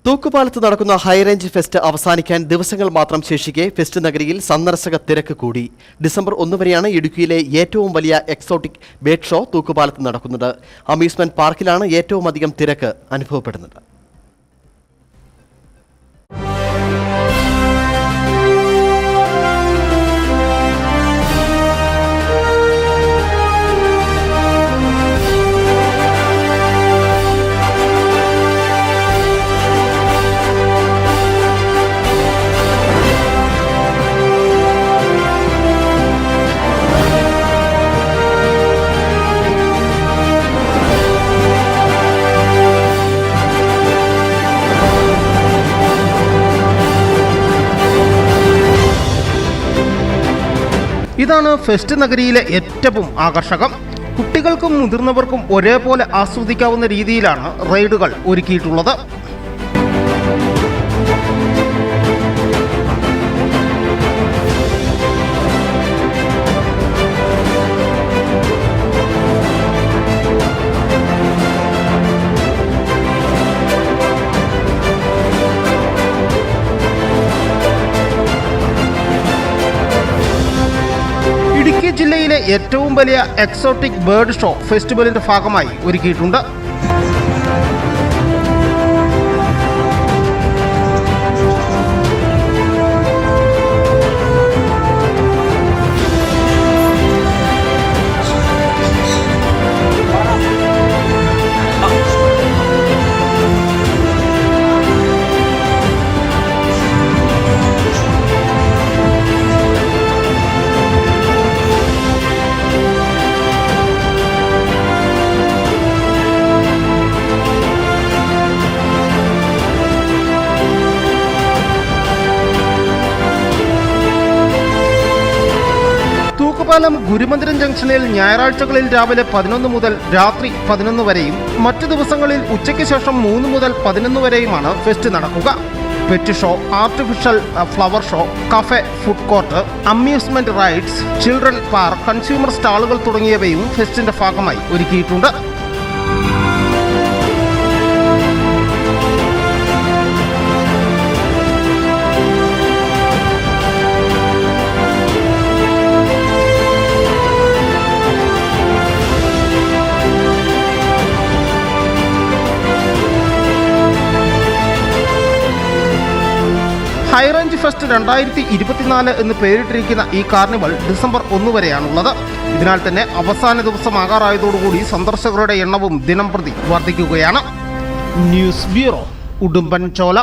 തൂക്കുപാലത്ത് നടക്കുന്ന high range fest അവസാനിക്കാൻ ദിവസങ്ങൾ മാത്രം ശേഷിക്കെ ഫെസ്റ്റ് നഗരിയിൽ സന്ദർശക തിരക്ക് കൂടി. ഡിസംബർ 1 വരെയാണ് ഇടുക്കിയിലെ ഏറ്റവും വലിയ എക്സോട്ടിക് ബേഡ് ഷോ തൂക്കുപാലത്ത് നടക്കുന്നത്. അമ്യൂസ്മെന്റ് പാർക്കിലാണ് ഏറ്റവും അധികം തിരക്ക് അനുഭവപ്പെടുന്നത്. ഇതാണ് ഫെസ്റ്റ് നഗരിയിലെ ഏറ്റവും ആകർഷകം. കുട്ടികൾക്കും മുതിർന്നവർക്കും ഒരേപോലെ ആസ്വദിക്കാവുന്ന രീതിയിലാണ് റൈഡുകൾ ഒരുക്കിയിട്ടുള്ളത്. ഇടുക്കി ജില്ലയിലെ ഏറ്റവും വലിയ എക്സോട്ടിക് ബേർഡ് ഷോ ഫെസ്റ്റിവലിന്റെ ഭാഗമായി ഒരുക്കിയിട്ടുണ്ട്. തൂക്കുപാലം ഗുരുമന്ദിരം ജംഗ്ഷനിൽ ഞായറാഴ്ചകളിൽ രാവിലെ 11 മുതൽ രാത്രി 11 വരെയും മറ്റു ദിവസങ്ങളിൽ ഉച്ചയ്ക്ക് ശേഷം 3 മുതൽ 11 വരെയുമാണ് ഫെസ്റ്റ് നടക്കുക. Pet show, artificial flower show, cafe, food court, amusement rides, children park, consumer സ്റ്റാളുകൾ തുടങ്ങിയവയും ഫെസ്റ്റിന്റെ ഭാഗമായി ഒരുക്കിയിട്ടുണ്ട്. ഹൈറേഞ്ച് ഫെസ്റ്റ് 2024 എന്ന് പേരിട്ടിരിക്കുന്ന ഈ കാർണിവൽ ഡിസംബർ 1 വരെയാണുള്ളത്. ഇതിനാൽ തന്നെ അവസാന ദിവസമാകാറായതോടുകൂടി സന്ദർശകരുടെ എണ്ണവും ദിനംപ്രതി വർദ്ധിക്കുകയാണ്. News bureau, Udumbanchola.